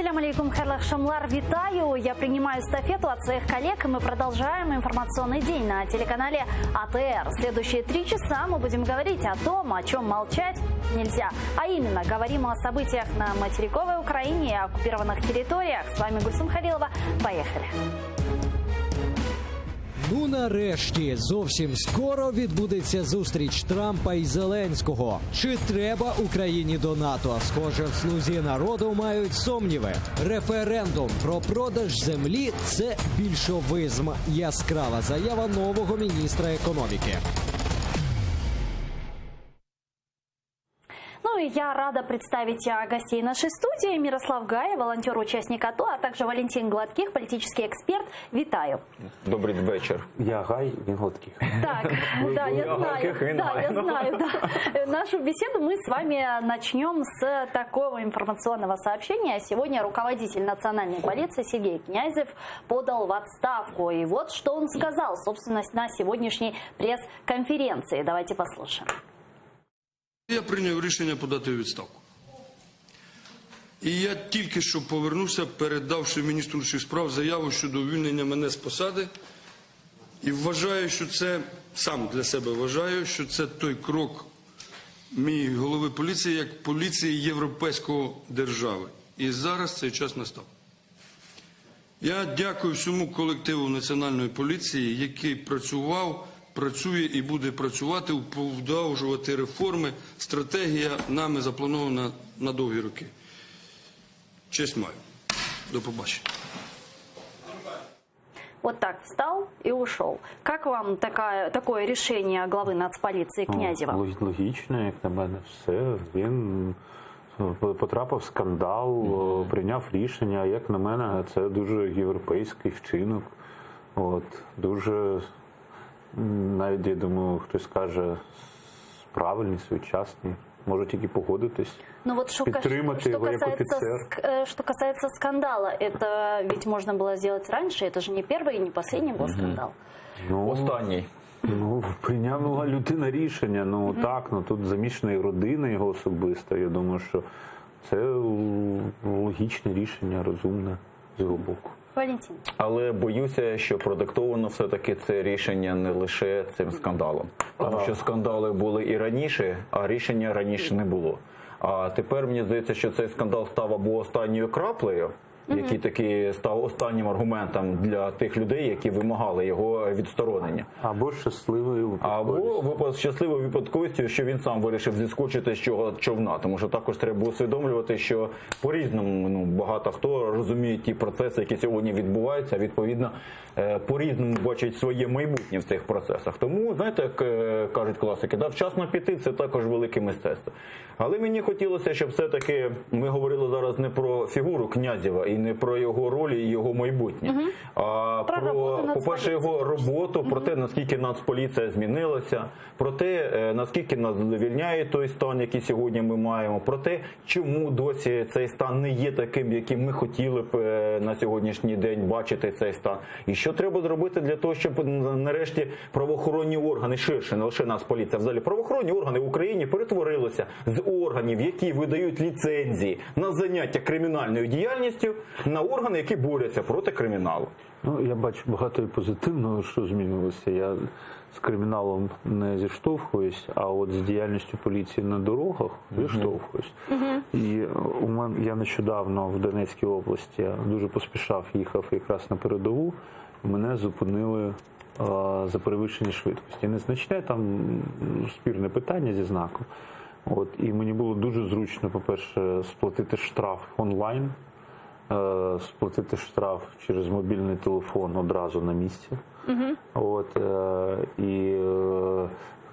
Ассаляму алейкум, хайрлах шамлар, витаю. Я принимаю эстафету от своих коллег, и мы продолжаем информационный день на телеканале АТР. Следующие 3 часа мы будем говорить о том, о чем молчать нельзя. А именно, говорим о событиях на материковой Украине и оккупированных территориях. С вами Гульсум Халилова. Поехали. Ну, нарешті, зовсім скоро відбудеться зустріч Трампа і Зеленського. Чи треба Україні до НАТО? Схоже, в «Слузі народу» мають сумніви. Референдум про продаж землі – це більшовизм. Яскрава заява нового міністра економіки. Ну и я рада представить гостей нашей студии. Мирослав Гая, волонтер-участник АТО, а также Валентин Гладких, политический эксперт. Витаю. Добрий вечір. Я Гай, він Гладких. Так, да, я знаю. Нашу беседу мы с вами начнем с такого информационного сообщения. Сегодня руководитель национальной полиции Сергей Князев подал в отставку. И вот что он сказал, собственно, на сегодняшней пресс-конференции. Давайте послушаем. Я прийняв рішення подати у відставку. І я тільки що повернувся, передавши міністру внутрішніх справ заяву щодо увільнення мене з посади. І вважаю, що це, сам для себе вважаю, що це той крок мій голови поліції, як поліції європейської держави. І зараз цей час настав. Я дякую всьому колективу Національної поліції, який працював, працює і буде працювати, продовжувати реформи. Стратегія нами запланована на довгі роки. Честь маю. До побачення. Вот так встал и ушел. Как вам такое решение главы нацполиции Князева? Логічно, як на мене, все. Він потрапив в скандал, прийняв рішення. Як на мене, це дуже європейський вчинок. Дуже, навіть, я думаю, хтось скаже, правильний, своєчасний. Може тільки погодитись, підтримати його як офіцер. Что касается скандала, это ведь можно было сделать раньше, это же не первый и не последний был скандал. Останній. Прийняла людина рішення, тут замішана і родина його особиста. Я думаю, що це логічне рішення, розумне з його боку. Валентин. Але боюся, що продиктовано все-таки це рішення не лише цим скандалом. Тому що скандали були і раніше, а рішення раніше не було. А тепер мені здається, що цей скандал став або останньою краплею, який таки став останнім аргументом для тих людей, які вимагали його відсторонення. Або щасливою випадковістю. Або щасливою випадковістю, що він сам вирішив зіскочити з цього човна. Тому що також треба усвідомлювати, що по-різному багато хто розуміє ті процеси, які сьогодні відбуваються, відповідно, по-різному бачать своє майбутнє в цих процесах. Тому, знаєте, як кажуть класики, вчасно піти – це також велике мистецтво. Але мені хотілося, щоб все-таки ми говорили зараз не про фігуру Князєва і не про його ролі і його майбутнє, а про, по-перше, його роботу, про те, наскільки Нацполіція змінилася, про те, наскільки нас задовільняє той стан, який сьогодні ми маємо, про те, чому досі цей стан не є таким, яким ми хотіли б на сьогоднішній день бачити цей стан. І що треба зробити для того, щоб нарешті правоохоронні органи, ширше, не лише Нацполіція, взагалі правоохоронні органи в Україні перетворилися з органів, які видають ліцензії на заняття кримінальною діяльністю, на органи, які борються проти криміналу. Я бачу багато і позитивного, що змінилося. Я з криміналом не зіштовхуюсь, а от з діяльністю поліції на дорогах зіштовхуюсь. І я нещодавно в Донецькій області дуже поспішав, їхав якраз на передову, мене зупинили за перевищення швидкості. Незначне, там спірне питання зі знаком. І мені було дуже зручно, по-перше, сплатити штраф онлайн, сплатити штраф через мобільний телефон одразу на місці.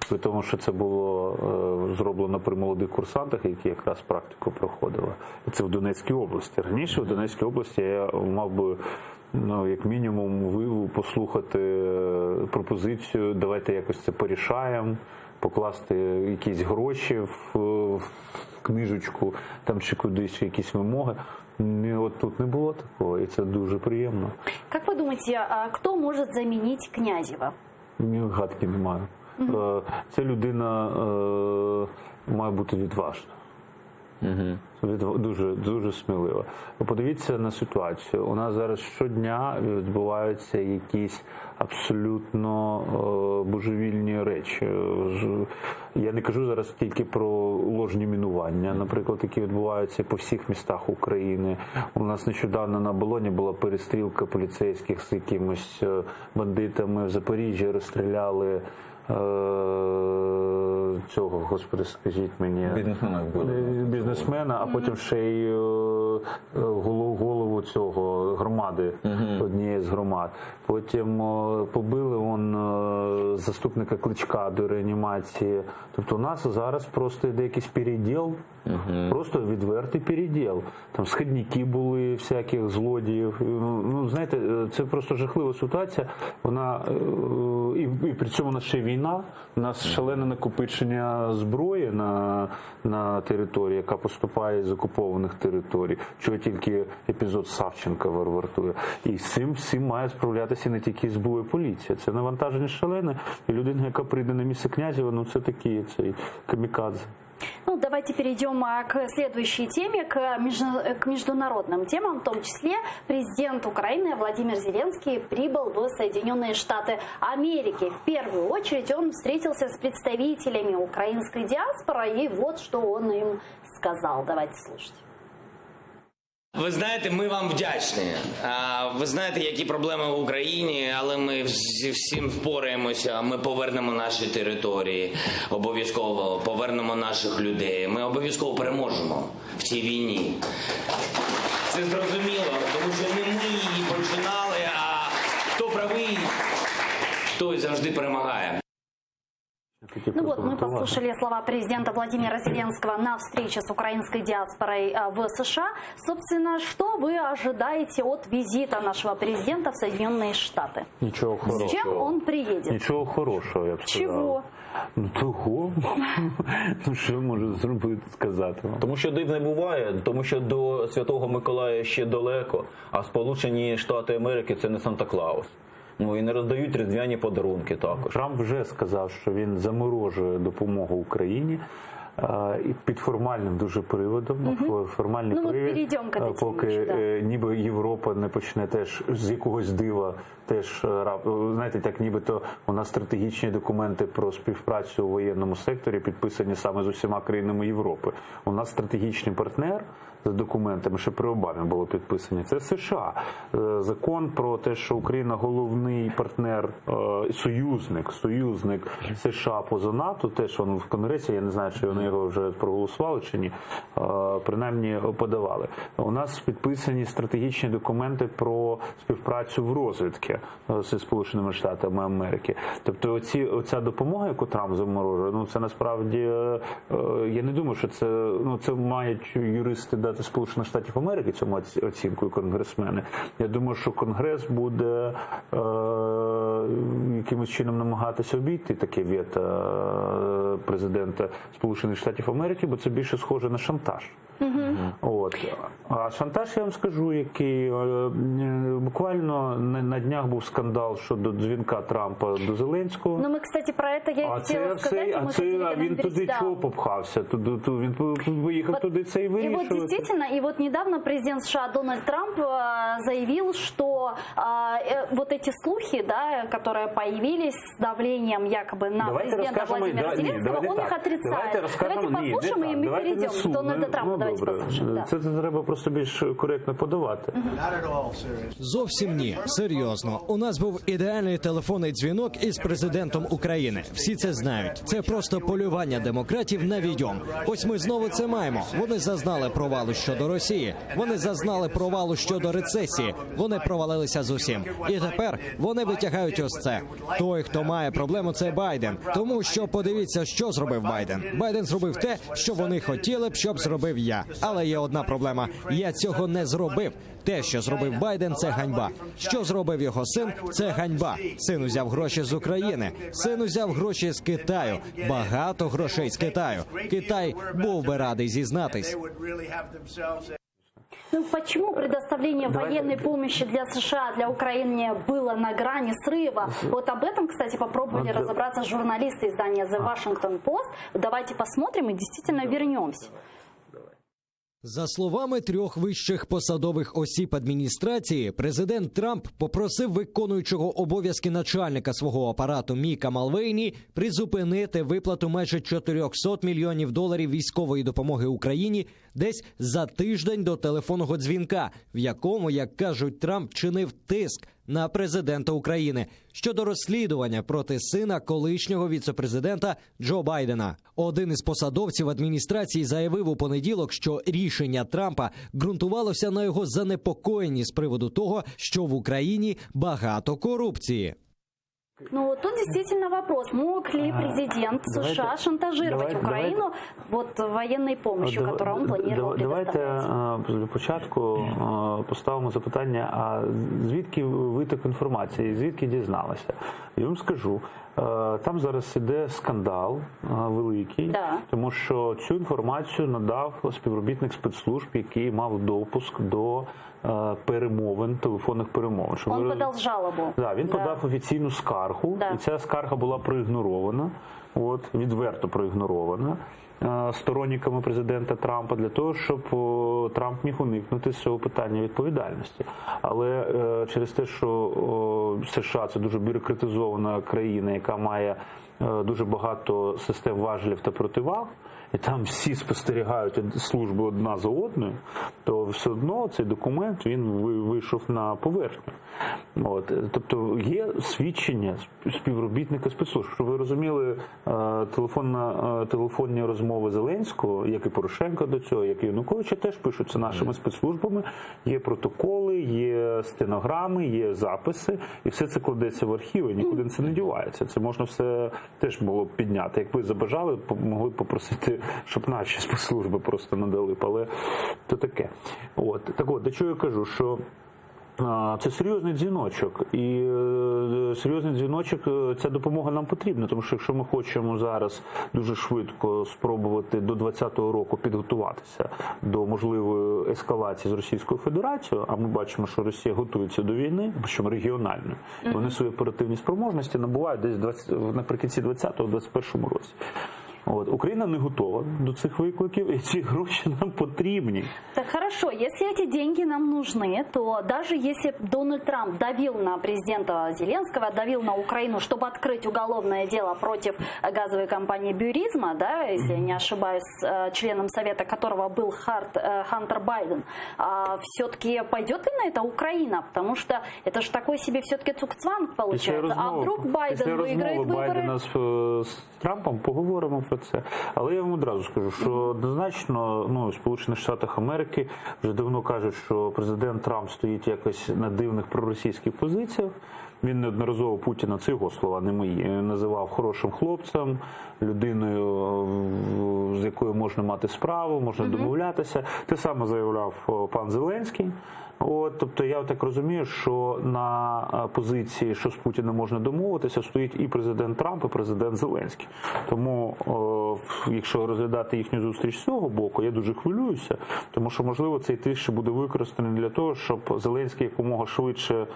При тому, що це було зроблено при молодих курсантах, які якраз практику проходили. Це в Донецькій області. Раніше в Донецькій області я мав би, як мінімум, послухати пропозицію, давайте якось це порішаємо, покласти якісь гроші в книжечку, там чи кудись якісь вимоги. От тут не було такого, і це дуже приємно. Як ви думаєте, хто може замінити Князєва? Гадки не маю. Ця людина має бути відважна. Дуже сміливо. Подивіться на ситуацію. У нас зараз щодня відбуваються якісь абсолютно божевільні речі. Я не кажу зараз тільки про ложні мінування, наприклад, які відбуваються по всіх містах України. У нас нещодавно на Оболоні була перестрілка поліцейських з якимись бандитами в Запоріжжі, розстріляли цього, господи, скажіть мені, бізнесмена, а потім ще й голову цього громади, однієї з громад. Потім побили заступника Кличка до реанімації. Тобто у нас зараз просто йде якийсь переділ, просто відвертий переділ. Там східники були всяких злодіїв. Ну, знаєте, це просто жахлива ситуація. Вона і при цьому у нас ще війна, у нас шалене накопичення зброї на території, яка поступає з окупованих територій, чого тільки епізод Савченка вартує. І з цим всім має справлятися не тільки СБУ і поліція. Це навантаження шалене, і людина, яка прийде на місце Князєва, ну це такий цей камікадзе. Ну, давайте перейдем к следующей теме, к международным темам. В том числе президент Украины Владимир Зеленский прибыл в Соединенные Штаты Америки. В первую очередь он встретился с представителями украинской диаспоры, и вот что он им сказал. Давайте слушать. Ви знаєте, ми вам вдячні. Ви знаєте, які проблеми в Україні, але ми зі всім впораємося. Ми повернемо наші території, обов'язково повернемо наших людей. Ми обов'язково переможемо в цій війні. Це зрозуміло, тому що не ми її починали, а хто правий, той завжди перемагає. Ну вот, мы послушали слова президента Владимира Зеленского на встрече с украинской диаспорой в США. Собственно, что вы ожидаете от визита нашего президента в Соединенные Штаты? Ничего хорошего. С чем он приедет? Ничего хорошого, я б сказав. Чего? Ну того. Ну що може сказати вам? Тому що див не буває, тому що до Святого Миколая ще далеко, а Сполучені Штати Америки – це не Санта-Клаус. Ну і не роздають різдвяні подарунки також. Трамп вже сказав, що він заморожує допомогу Україні під формальним дуже приводом. Формальний привід, поки ніби Європа не почне теж з якогось дива, теж, знаєте, так нібито у нас стратегічні документи про співпрацю у воєнному секторі підписані саме з усіма країнами Європи. У нас стратегічний партнер з документами, що при Обамі було підписані, це США. Закон про те, що Україна головний партнер, союзник США поза НАТО, теж він в Конгресі, я не знаю, чи вони його вже проголосували чи ні, принаймні подавали. У нас підписані стратегічні документи про співпрацю в розвідки зі Сполученими Штатами Америки. Тобто оця допомога, яку Трамп заморожує, ну це насправді, я не думаю, що це мають юристи дати Сполучених Штатів Америки цьому оцінку, конгресмени. Я думаю, що Конгрес буде якимось чином намагатися обійти таке вето президента Сполучених Штатів Америки, бо це більше схоже на шантаж. От. А шантаж, я вам скажу, який буквально на днях був скандал щодо дзвінка Трампа до Зеленського. Ну, ми, кстати, про це я хотіла сказати. Він туди чого попхався? Він виїхав туди це і вирішив. И вот действительно, и вот недавно президент США Дональд Трамп заявил, что вот эти слухи, да, которые появились с давлением якобы на президента Владимира Зеленского, он их отрицает. Давайте послушаем и мы перейдем к Дональду Трампу. Давайте послушаем. Це треба просто більш коректно подавати. Зовсім ні. Серйозно. У нас був ідеальний телефонний дзвінок із президентом України. Всі це знають. Це просто полювання демократів на відьом. Ось ми знову це маємо. Вони зазнали провалу щодо Росії. Вони зазнали провалу щодо рецесії. Вони провалилися з усім. І тепер вони витягають ось це. Той, хто має проблему, це Байден. Тому що подивіться, що зробив Байден. Байден зробив те, що вони хотіли б, щоб зробив я. Але є одна проблема. Я цього не зробив. Те, що зробив Байден, це ганьба. Що зробив його син, це ганьба. Син узяв гроші з України. Син узяв гроші з Китаю. Багато грошей з Китаю. Китай був би радий зізнатись. Ну, почему предоставление военной помощи для США, для Украины было на грани срыва? Вот об этом, кстати, попробовали разобраться журналисты издания The Washington Post. Давайте посмотрим и действительно вернемся. За словами трьох вищих посадових осіб адміністрації, президент Трамп попросив виконуючого обов'язки начальника свого апарату Міка Малвейні призупинити виплату майже $400 мільйонів військової допомоги Україні десь за тиждень до телефонного дзвінка, в якому, як кажуть, Трамп чинив тиск на президента України щодо розслідування проти сина колишнього віцепрезидента Джо Байдена. Один із посадовців адміністрації заявив у понеділок, що рішення Трампа ґрунтувалося на його занепокоєнні з приводу того, що в Україні багато корупції. Ну, тут действительно вопрос, мог ли президент США шантажировать Украину вот военной помощью, которую он планировал предоставлять? Давайте для початку поставимо запитання, а звідки виток інформації, звідки дізналися? Я вам скажу, там зараз іде скандал великий, тому що цю інформацію надав співробітник спецслужб, який мав допуск до перемовин, телефонних перемовин. Він подав жалобу. Так, він подав офіційну скаргу, і ця скарга була проігнорована, відверто проігнорована сторонниками президента Трампа для того, щоб Трамп міг уникнути з цього питання відповідальності. Але через те, що США – це дуже бюрократизована країна, яка має дуже багато систем важелів та противаг, і там всі спостерігають служби одна за одною, то все одно цей документ, він вийшов на поверхню. Тобто є свідчення співробітника спецслужб. Щоб ви розуміли, телефонні розмови Зеленського, як і Порошенка до цього, як і Януковича, теж пишуться нашими спецслужбами. Є протоколи, є стенограми, є записи, і все це кладеться в архіви, нікуди це не дівається. Це можна все теж було б підняти. Якби забажали, могли б попросити, щоб наші спецслужби просто надали б, але то таке. Так от, до чого я кажу, що це серйозний дзвіночок, і серйозний дзвіночок, ця допомога нам потрібна, тому що якщо ми хочемо зараз дуже швидко спробувати до 2020 року підготуватися до можливої ескалації з Російською Федерацією, а ми бачимо, що Росія готується до війни, причому регіональної, вони свої оперативні спроможності набувають десь наприкінці 2020-2021 році. Україна не готова до цих викликів, і ці гроші нам потрібні. Так хорошо, если эти деньги нам нужны, то даже если Дональд Трамп давил на президента Зеленского, давил на Украину, чтобы открыть уголовное дело против газовой компании Бюризма, да, если я не ошибаюсь, членом совета которого был Хантер Байден, все-таки пойдет ли на это Украина? Потому что это же такой себе все-таки цукцванг получается. А вдруг Байден выиграет выборы? Байдена з Трампом поговоримо про це. Але я вам одразу скажу, що однозначно, в Сполучених Штатах Америки вже давно кажуть, що президент Трамп стоїть якось на дивних проросійських позиціях. Він неодноразово Путіна, це його слова, не мої, називав хорошим хлопцем, людиною, з якою можна мати справу, можна домовлятися. Те саме заявляв пан Зеленський. Тобто я так розумію, що на позиції, що з Путіним можна домовитися, стоїть і президент Трамп, і президент Зеленський. Тому, якщо розглядати їхню зустріч з цього боку, я дуже хвилююся, тому що, можливо, цей тиск ще буде використаний для того, щоб Зеленський якомога швидше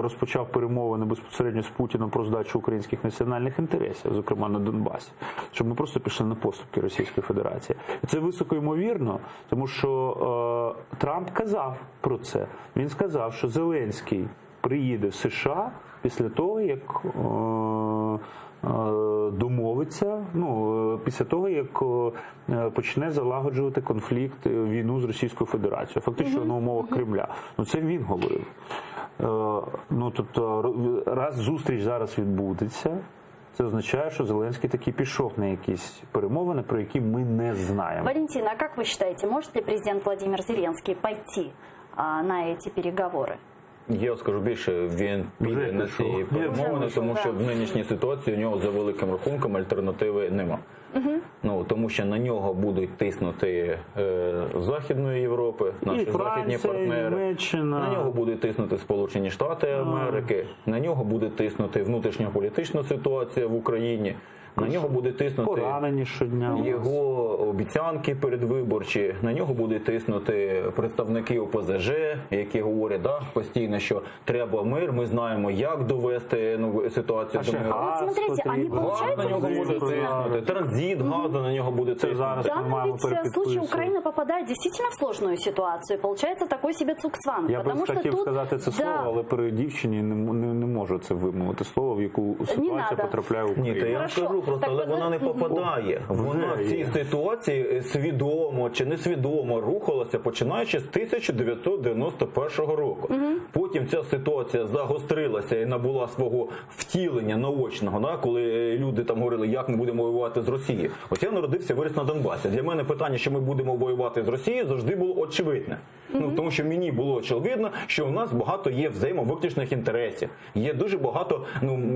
розпочав перемовини безпосередньо з Путіним про здачу українських національних інтересів, зокрема на Донбасі, щоб ми просто пішли на поступки Російської Федерації. І це високо ймовірно, тому що Трамп казав про це. Він сказав, що Зеленський приїде в США після того, як домовиться, після того, як почне залагоджувати конфлікт, війну з Російською Федерацією, фактично на умовах Кремля. Це він говорив. Тобто, раз зустріч зараз відбудеться, це означає, що Зеленський таки пішов на якісь перемовини, про які ми не знаємо. Валентин, а как вы считаете, может ли президент Владимир Зеленский пойти на эти переговоры? Я скажу більше, він піде на ці перемовини, тому що в нинішній ситуації у нього за великим рахунком альтернативи нема. Тому що на нього будуть тиснути з Західної Європи, наші західні партнери, Німеччина. На нього будуть тиснути Сполучені Штати Америки, на нього буде тиснути внутрішньополітична ситуація в Україні. на нього буде тиснути поранені щодня. його обіцянки передвиборчі, на нього будуть тиснути представники ОПЗЖ, які говорять постійно, що треба мир, ми знаємо, як довести ситуацію до миру. Вот смотрите, они, Газ на нього буде тиснути, транзит газу на нього буде тиснути. В данном ведь случае Украина попадает действительно в сложную ситуацию. Получается такой себе цукцванг. Я б хотів сказати це слово, але при дівчині не можу це вимовити слово, в яку ситуацію потрапляє Україна. Ні, то я вам скажу просто, але вона не попадає. Вона в цій ситуації свідомо чи несвідомо рухалася, починаючи з 1991 року. Потім ця ситуація загострилася і набула свого втілення наочного, коли люди там говорили, як ми будемо воювати з Росією. От я народився, виріс на Донбасі. Для мене питання, що ми будемо воювати з Росією, завжди було очевидне. Тому що мені було очевидно, що у нас багато є взаємовиключних інтересів. Є дуже багато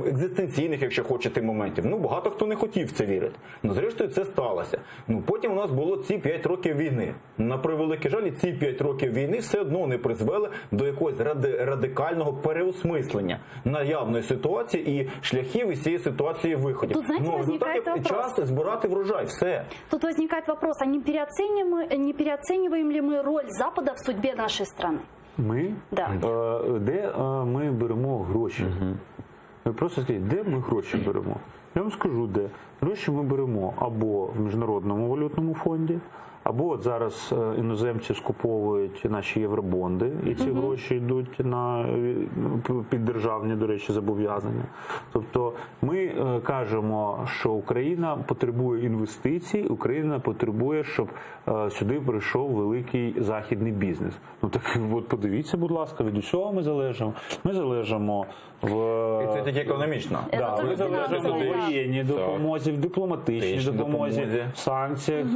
екзистенційних, якщо хочете, моментів. Багато хто не хотів в це вірити. Зрештою, це сталося. Потім у нас було ці 5 років війни. На превеликий жаль, ці 5 років війни все одно не призвели до якогось радикального переосмислення наявної ситуації і шляхів із цієї ситуації виходів. Тут, знаете, возникает вопрос. Час збирати врожай, все. Тут возникает вопрос, а не переоцениваем ли мы роль Запада в судьбе нашей страны? Ми? Да. Де ми беремо гроші? Ви просто скажіть, де ми гроші беремо? Я вам скажу, де. Гроші ми беремо або в Міжнародному валютному фонді, або от зараз іноземці скуповують наші євробонди, і ці гроші йдуть на піддержавні, до речі, зобов'язання. Тобто ми кажемо, що Україна потребує інвестицій, Україна потребує, щоб сюди прийшов великий західний бізнес. Так от подивіться, будь ласка, від усього ми залежимо. Ми залежимо І це тільки економічно. ми залежимо в воєнній допомозі, в дипломатичній допомозі, в санкціях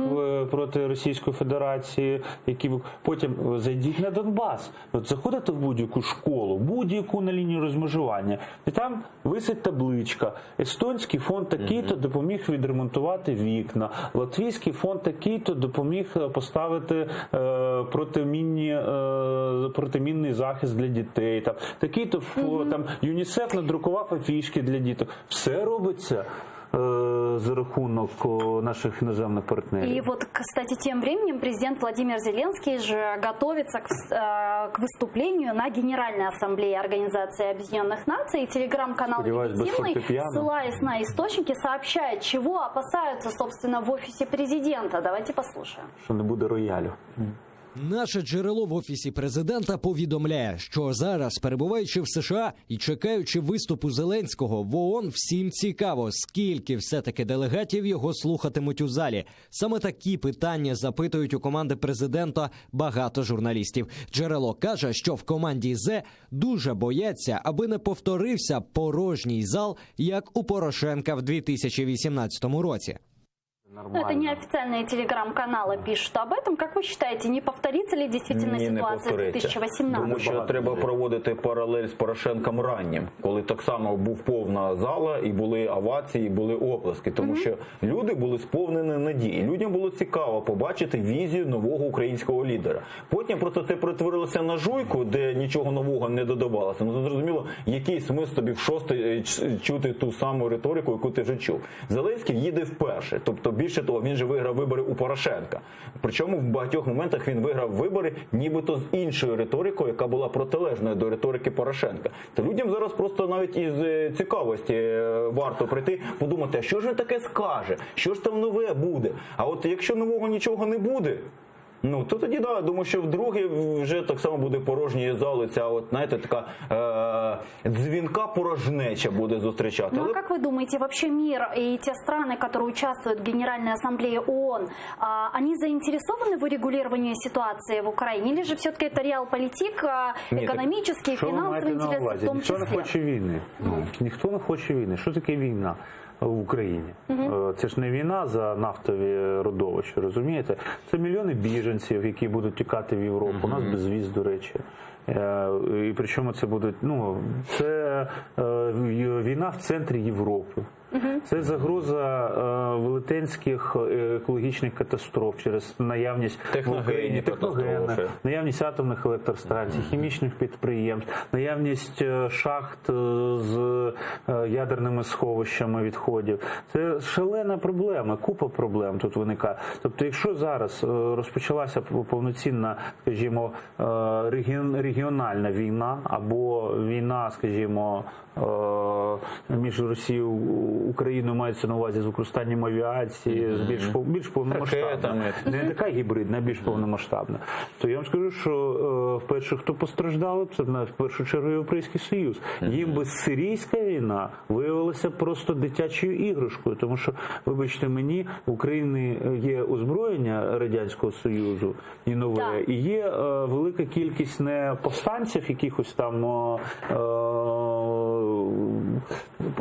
проти Російської Федерації, які потім зайдіть на Донбас. От заходите в будь-яку школу, будь-яку на лінію розмежування, і там висить табличка. Естонський фонд такий-то допоміг відремонтувати вікна, латвійський фонд такий-то допоміг поставити протимінний захист для дітей. Там такий-то там ЮНІСЕФ надрукував афішки для діток. Все робиться за рахунок наших іноземних партнерів. И вот, кстати, тем временем президент Владимир Зеленский же готовится к выступлению на Генеральной Ассамблее Организации Объединенных Наций. И телеграм-канал «Легитимный», ссылаясь на источники, сообщает, чего опасаются, собственно, в офисе президента. Давайте послушаем. Що не буде роялю. Наше джерело в Офісі президента повідомляє, що зараз, перебуваючи в США і чекаючи виступу Зеленського в ООН, всім цікаво, скільки все-таки делегатів його слухатимуть у залі. Саме такі питання запитують у команди президента багато журналістів. Джерело каже, що в команді ЗЕ дуже бояться, аби не повторився порожній зал, як у Порошенка в 2018 році. Это неофициальные телеграм-каналы пишут об этом. Как вы считаете, не повторится ли действительно ситуация 2018? Тому що треба проводити паралель з Порошенком раннім, коли так само був повна зала, і були овації, і були оплески. Тому що люди були сповнені надії. Людям було цікаво побачити візію нового українського лідера. Потім просто це перетворилося на жуйку, де нічого нового не додавалося. Ну, зрозуміло, який смисл тобі в шосте чути ту саму риторику, яку ти вже чув. Зеленський їде вперше. Тобто, більше того, він же виграв вибори у Порошенка. Причому в багатьох моментах він виграв вибори нібито з іншою риторикою, яка була протилежною до риторики Порошенка. То людям зараз просто навіть із цікавості варто прийти, подумати, а що ж він таке скаже? Що ж там нове буде? А от якщо нового нічого не буде, то тоді, думаю, що вдруге вже так само буде порожній зал, ця, знаєте, така дзвінка порожнеча буде зустрічати. Ну, а как вы думаете, вообще мир и те страны, которые участвуют в Генеральной Ассамблее ООН, они заинтересованы в урегулировании ситуации в Украине? Или же все-таки это реалполитик, экономические, финансовые интересы в том Ніхто не числе? хоче війни. Ніхто не хоче війни. Що таке війна в Україні? Це ж не війна за нафтові родовища, розумієте? Це мільйони біженців, які будуть тікати в Європу. У нас безвіз, до речі. І причому це буде, це війна в центрі Європи. Це загроза велетенських екологічних катастроф через наявність Техногенні катастрофи, наявність атомних електростанцій, хімічних підприємств, наявність шахт з ядерними сховищами відходів. Це шалена проблема, купа проблем тут виникає. Тобто, якщо зараз розпочалася повноцінна, скажімо, регіональна війна або війна, скажімо, між Росією і Україною, мається на увазі з використанням авіації, з більш повномасштабна, не така гібридна, а більш повномасштабна, то я вам скажу, що вперше, хто постраждали, це в першу чергу Європейський Союз. Їм би сирійська війна виявилася просто дитячою іграшкою, тому що, вибачте мені, в Україні є озброєння Радянського Союзу і нове, і є велика кількість не повстанців, якихось там,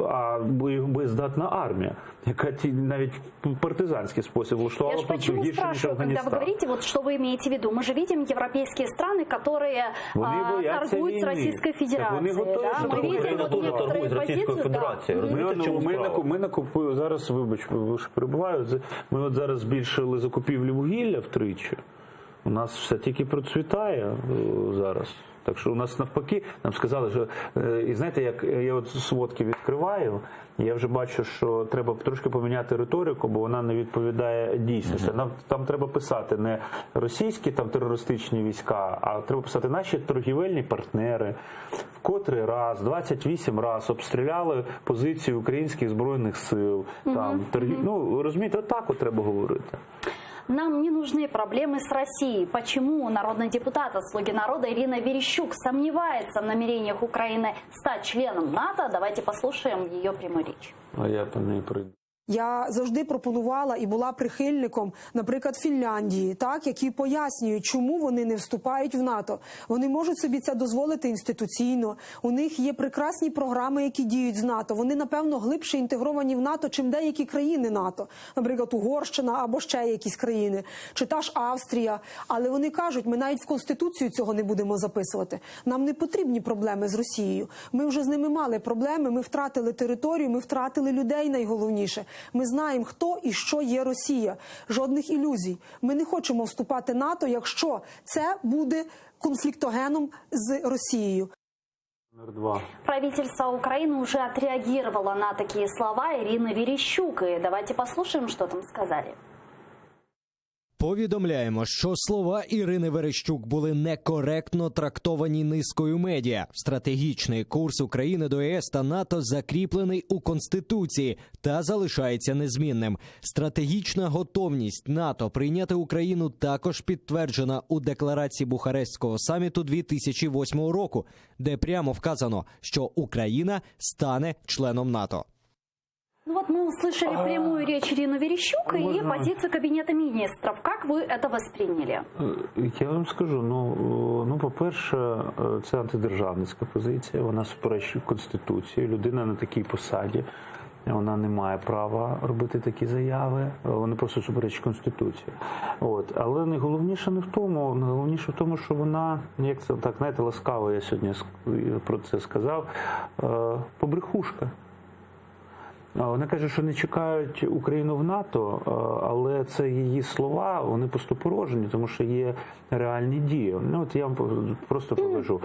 а боєздатна армія, яка навіть партизанський спосіб влаштувала тут гірше, ніж Афганістан. Когда вы говорите, вот что вы имеете в виду, мы же видим европейские страны, которые торгуют с Российской Федерацией. Мы видим вот некоторые позиции. Ми накупуємо, зараз, вибач, ви ж перебуваєте, ми от зараз збільшили закупівлі вугілля втричі. У нас все тільки процвітає зараз. Так що у нас навпаки, нам сказали, що, і знаєте, як я от сводки відкриваю, я вже бачу, що треба трошки поміняти риторику, бо вона не відповідає дійсності. Там треба писати не російські там терористичні війська, а треба писати наші торгівельні партнери, в котрий раз, 28 раз обстріляли позиції українських збройних сил. Там, розумієте, отак от треба говорити. Нам не нужны проблемы с Россией. Почему народный депутат от «Слуги народа» Ирина Верещук сомневается в намерениях Украины стать членом НАТО? Давайте послушаем ее прямую речь. А я по ней пройду. Я завжди пропонувала і була прихильником, наприклад, Фінляндії, які пояснюють, чому вони не вступають в НАТО. Вони можуть собі це дозволити інституційно. У них є прекрасні програми, які діють з НАТО. Вони, напевно, глибше інтегровані в НАТО, чим деякі країни НАТО. Наприклад, Угорщина або ще якісь країни. Чи та ж Австрія. Але вони кажуть, ми навіть в Конституцію цього не будемо записувати. Нам не потрібні проблеми з Росією. Ми вже з ними мали проблеми, ми втратили територію, ми втратили людей найголовніше. Ми знаємо, хто і що є Росія. Жодних ілюзій. Ми не хочемо вступати в НАТО, якщо це буде конфліктогеном з Росією. Правительство Украины уже отреагировало на такие слова Ирины Верещук. И давайте послушаем, что там сказали. Повідомляємо, що слова Ірини Верещук були некоректно трактовані низкою медіа. Стратегічний курс України до ЄС та НАТО закріплений у Конституції та залишається незмінним. Стратегічна готовність НАТО прийняти Україну також підтверджена у декларації Бухарестського саміту 2008 року, де прямо вказано, що Україна стане членом НАТО. Ну вот мы услышали прямую речь Ирины Верещук и позицию Кабинета министров. Как вы это восприняли? Я вам скажу, по-перше, це антидержавницька позиція, вона суперечить Конституції. Людина на такій посаді, вона не має права робити такі заяви, вони просто суперечать Конституції. Але найголовніше не в тому, найголовніше в тому, що вона, як це так, знаєте, ласкаво, я сьогодні про це сказав, побрехушка. Вона каже, що не чекають Україну в НАТО, але це її слова, вони пустопорожні, тому що є реальні дії. Я вам просто покажу.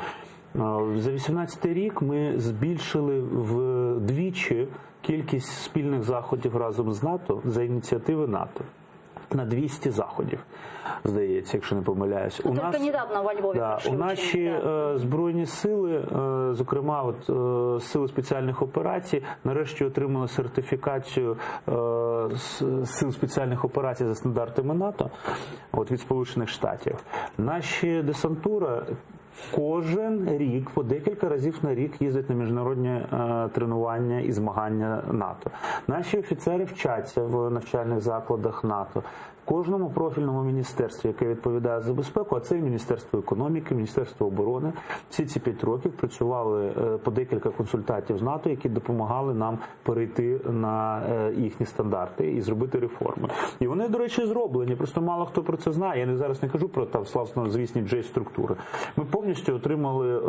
За 18 рік ми збільшили вдвічі кількість спільних заходів разом з НАТО за ініціативи НАТО. На 200 заходів, здається, якщо не помиляюсь. Тільки недавно во Львові у наші Збройні сили, зокрема Сили спеціальних операцій, нарешті отримали сертифікацію Сил спеціальних операцій за стандартами НАТО від Сполучених Штатів. Наші десантура кожен рік, по декілька разів на рік їздять на міжнародні тренування і змагання НАТО. Наші офіцери вчаться в навчальних закладах НАТО. кожному профільному міністерстві, яке відповідає за безпеку, а це і Міністерство економіки, Міністерство оборони, всі ці 5 років працювали по декілька консультантів з НАТО, які допомагали нам перейти на їхні стандарти і зробити реформи. І вони, до речі, зроблені, просто мало хто про це знає. Я зараз не кажу про там славнозвісні J-структури. Ми повністю отримали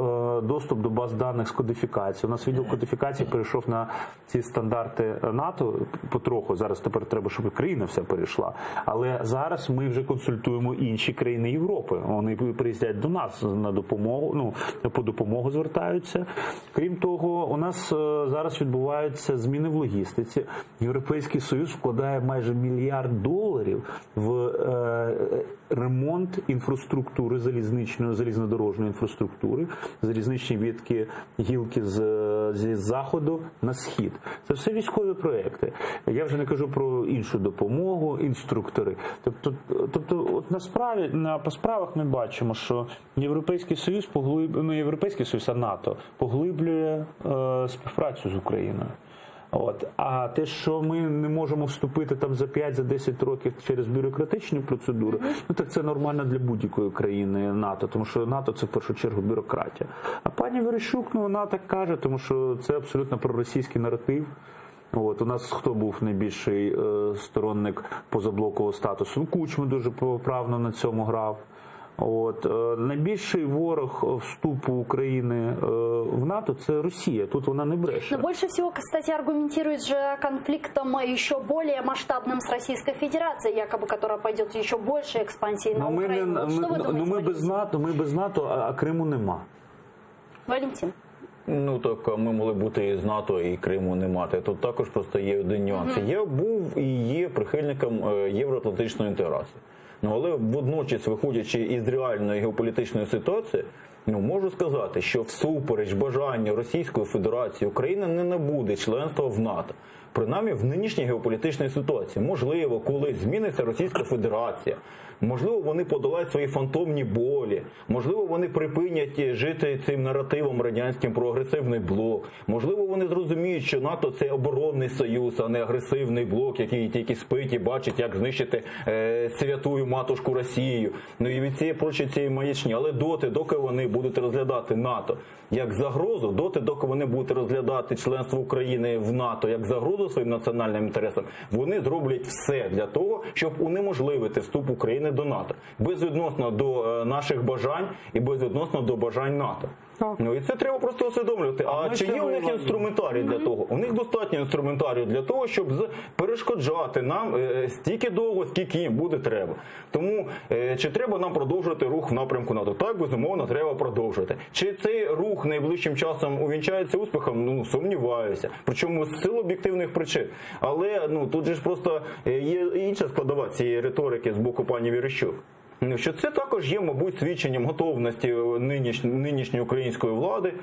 доступ до баз даних з кодифікації. У нас відділ кодифікації перейшов на ці стандарти НАТО потроху. Зараз тепер треба, щоб країна вся перейшла. Але зараз ми вже консультуємо інші країни Європи. Вони приїздять до нас на допомогу, по допомогу звертаються. Крім того, у нас зараз відбуваються зміни в логістиці. Європейський Союз вкладає майже $1 мільярд в ремонт інфраструктури залізнодорожньої інфраструктури, залізничні ветки, гілки зі заходу на схід. Це все військові проекти. Я вже не кажу про іншу допомогу, інструктори. Тобто от по справах ми бачимо, що Європейський Союз а НАТО поглиблює співпрацю з Україною. А те, що ми не можемо вступити там за 5-10 років через бюрократичні процедури, так це нормально для будь-якої країни НАТО, тому що НАТО це в першу чергу бюрократія. А пані Верещук, вона так каже, тому що це абсолютно проросійський наратив. У нас хто був найбільший сторонник позаблокового статусу? Кучма дуже вправно на цьому грав. Найбільший ворог вступу України в НАТО – це Росія. Тут вона не бреше. Но больше всего, кстати, аргументирует же конфликтом еще более масштабным с Российской Федерацией, якобы, которая пойдет еще больше экспансии на Украину. Что вы думаете? Ми без НАТО, а Криму нема. Валентин. Так, ми могли бути і з НАТО, і Криму не мати. Тут також просто є один нюанс. Я був і є прихильником євроатлантичної інтеграції. Але водночас, виходячи із реальної геополітичної ситуації, можу сказати, що всупереч бажанню Російської Федерації Україна не набуде членства в НАТО. Принаймні в нинішній геополітичній ситуації. Можливо, коли зміниться Російська Федерація, можливо, вони подолають свої фантомні болі, можливо, вони припинять жити цим наративом радянським про агресивний блок, можливо, вони зрозуміють, що НАТО – це оборонний союз, а не агресивний блок, який тільки спить і бачить, як знищити святую матушку Росію. І від цієї маячні. Але доки вони будуть розглядати НАТО як загрозу, доки вони будуть розглядати членство України в НАТО як загрозу своїм національним інтересам, вони зроблять все для того, щоб унеможливити вступ України до НАТО. Безвідносно до наших бажань і безвідносно до бажань НАТО. І це треба просто усвідомлювати. А чи є у них інструментарій для того? У них достатньо інструментарію для того, щоб перешкоджати нам стільки довго, скільки їм буде треба. Тому чи треба нам продовжувати рух в напрямку НАТО? Так, безумовно, треба продовжувати. Чи цей рух найближчим часом увінчається успіхом? Сумніваюся. Причому з сил об'єктивних причин. Але тут же ж просто є інша складова цієї риторики з боку пані Верещук. Що це також є, мабуть, свідченням готовності нинішньої української влади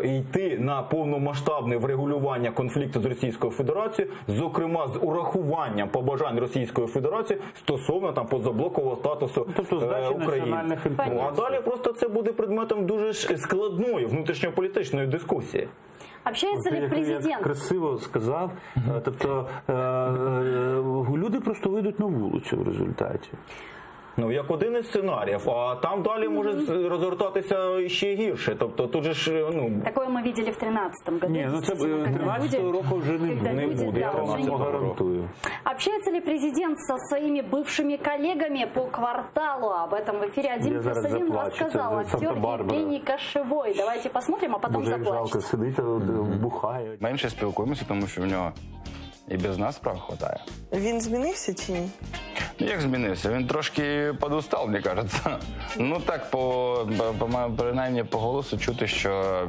йти на повномасштабне врегулювання конфлікту з Російською Федерацією, зокрема з урахуванням побажань Російської Федерації стосовно позаблокового статусу України. А далі просто це буде предметом дуже складної внутрішньополітичної дискусії. Общается ли президент? Як красиво сказав. Тобто люди просто вийдуть на вулицю в результаті. Як один із сценаріїв, а там далі може розгортатися ще гірше. Тобто тут же ж, Такое мы видели в 13-м году. Ні, це 13-го року вже не буде, я вам гарантую. Общается ли президент со своими бывшими коллегами по кварталу? Об этом в эфире 1+1 рассказал актер Евгений Кошевой. Давайте посмотрим, а потом заплачете. Жалко, сидить, бухає. Менше спілкуємося, тому що в нього і без нас справ хватає. Він змінився чи ні? Як змінився? Він трошки подустав, мені кажеться. Так, принаймні по голосу чути, що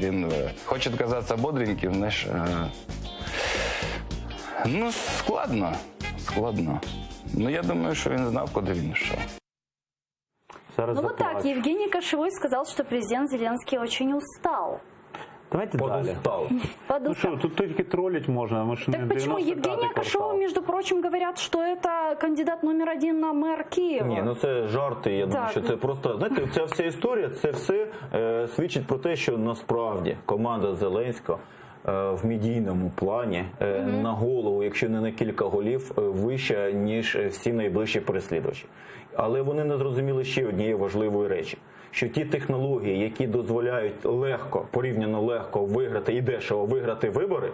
він хоче казатися бодреньким, знаєш. Складно. Я думаю, що він знав, куди він йшов. Вот так, Евгений Кошевой сказал, что президент Зеленский очень устал. Давайте далі. Подустал. Тут только троллить можно. Мы так почему Евгения Кошевого, между прочим, говорят, что это кандидат номер 1 на мэр Києва? Ні, це жарти. Я думаю, що це просто, знаєте, ця вся історія, це все свідчить про те, що насправді команда Зеленського в медійному плані на голову, якщо не на кілька голів, вища, ніж всі найближчі переслідувачі. Але вони не зрозуміли ще однієї важливої речі, що ті технології, які дозволяють легко, порівняно легко виграти і дешево виграти вибори,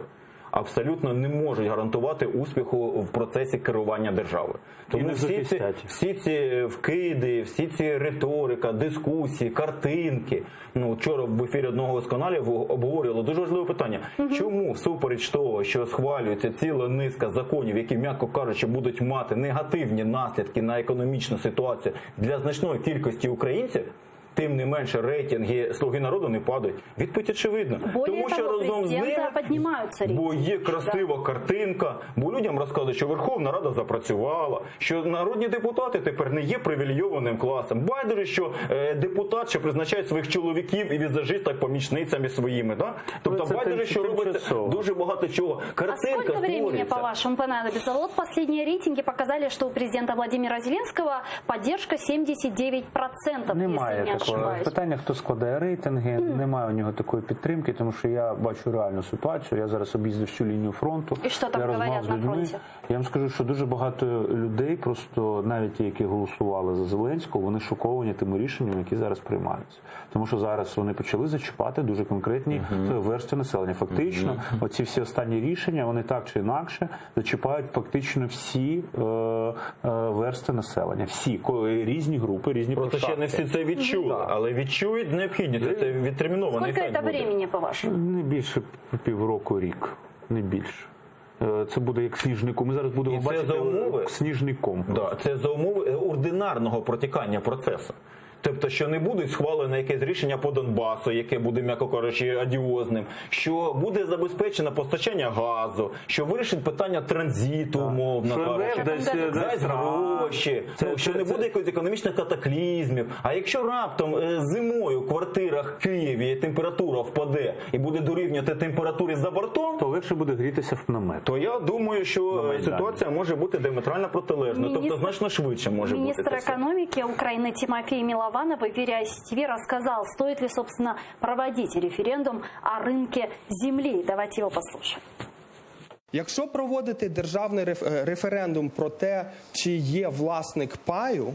абсолютно не можуть гарантувати успіху в процесі керування держави. Тому всі ці вкиди, всі ці риторика, дискусії, картинки. Вчора в ефірі одного з каналів обговорювали дуже важливе питання. Чому всупереч того, що схвалюється ціла низка законів, які, м'яко кажучи, будуть мати негативні наслідки на економічну ситуацію для значної кількості українців, тим не менше рейтинги «Слуги народу» не падають. Відповідь очевидна. Тому що разом з ними, бо є красива картинка, бо людям розказують, що Верховна Рада запрацювала, що народні депутати тепер не є привілейованим класом. Байдуже, що депутат, що призначають своїх чоловіків і візажисток помічницями своїми. Да? Тобто байдуже, що робиться дуже багато чого. Картинка сколько времени, по-вашему, понадобится? Вот последние рейтинги показали, что у президента Владимира Зеленского поддержка 79%. Немає такого питання, хто складає рейтинги, немає у нього такої підтримки, тому що я бачу реальну ситуацію, я зараз об'їздив всю лінію фронту, і що там я розмовляв з людьми. Я вам скажу, що дуже багато людей, просто навіть ті, які голосували за Зеленського, вони шоковані тими рішеннями, які зараз приймаються. Тому що зараз вони почали зачіпати дуже конкретні верстви населення. Фактично, оці всі останні рішення, вони так чи інакше зачіпають фактично всі верстви населення. Всі, різні групи, різні просто ще не всі це відчули. Але відчують необхідність. Це відтермінований ефект буде. Скільки це времени, по-вашому? Не більше півроку, рік. Не більше. Це буде як сніжником. Ми зараз будемо бачити сніжником. Да, це за умови ординарного протікання процесу. Тобто, що не буде схвалене якесь рішення по Донбасу, яке буде, м'яко кажучи, адіозним, що буде забезпечено постачання газу, що вирішить питання транзиту, умовно кажучи, дасть гроші, що не буде якихось економічних катаклізмів. А якщо раптом зимою в квартирах в Києві температура впаде і буде дорівнювати температурі за бортом, то легше буде грітися в намет. То я думаю, що ситуація може бути диаметрально протилежною, тобто значно швидше може бути. Міністр економіки України Тимофій Милованов в эфире ICTV рассказал, стоит ли, собственно, проводить референдум о рынке земли. Давайте его послушаем. Якщо проводити державний референдум про те, чи є власник паю,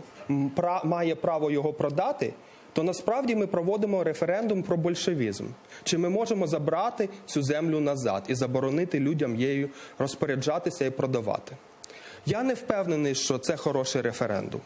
має право його продати, то насправді ми проводимо референдум про большевізм. Чи ми можемо забрати цю землю назад і заборонити людям її розпоряджатися і продавати? Я не впевнений, що це хороший референдум.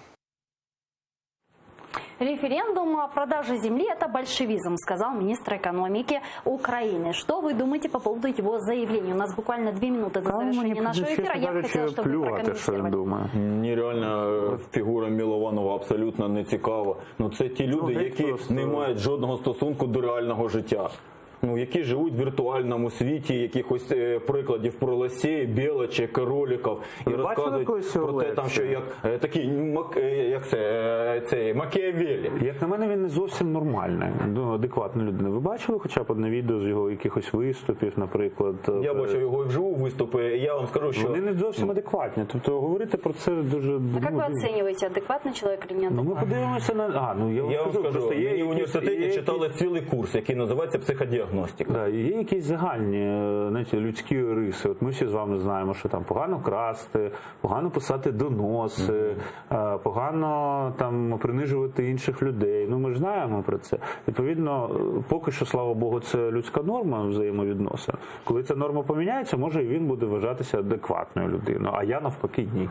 Референдум о продаже земли – это большевизм, сказал министр экономики Украины. Что вы думаете по поводу его заявления? У нас буквально 2 минуты до завершения нашего эфира. Я бы хотела, чтобы вы прокомментировали. Мені реально фігура Милованова абсолютно не цікава. Це ті люди, які не мають жодного стосунку до реального життя. Які живуть в віртуальному світі, якихось прикладів про лосей, білочок, кроликів, і розказують про те, що як такі, Макіавеллі. Як на мене, він не зовсім нормальний, адекватна людина. Ви бачили хоча б одне відео з його якихось виступів, наприклад? Я бачив його вживу виступи, я вам скажу, що... Вони не зовсім адекватні, тобто говорити про це дуже... А як ви оцінюєте, адекватний чоловік чи ні? Ми подивимося на... Я вам скажу, мені в університеті читали цілий курс, який називається «Психодіагностика». Є якісь загальні людські риси. От ми всі з вами знаємо, що там погано красти, погано писати доноси, погано там принижувати інших людей. Ми ж знаємо про це. Відповідно, поки що, слава Богу, це людська норма взаємовідносин. Коли ця норма поміняється, може і він буде вважатися адекватною людиною, а я навпаки ні.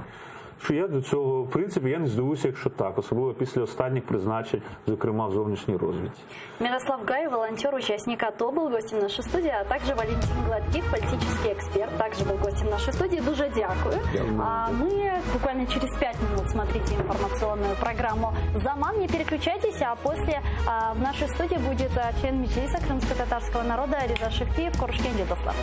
Що я до цього, в принципі, я не здивуюся, якщо так, особливо після останніх призначень, зокрема в зовнішній розвідці. Мирослав Гай, волонтер, участник АТО, был гостем нашей студии, а также Валентин Гладких, политический эксперт, также был гостем нашей студии. Дуже дякую. Мы буквально через 5 минут смотрите информационную программу «Заман». Не переключайтесь, а после в нашей студии будет член Меджлиса крымско-татарского народа Реза Шевкиев, Корушкин Ледослав.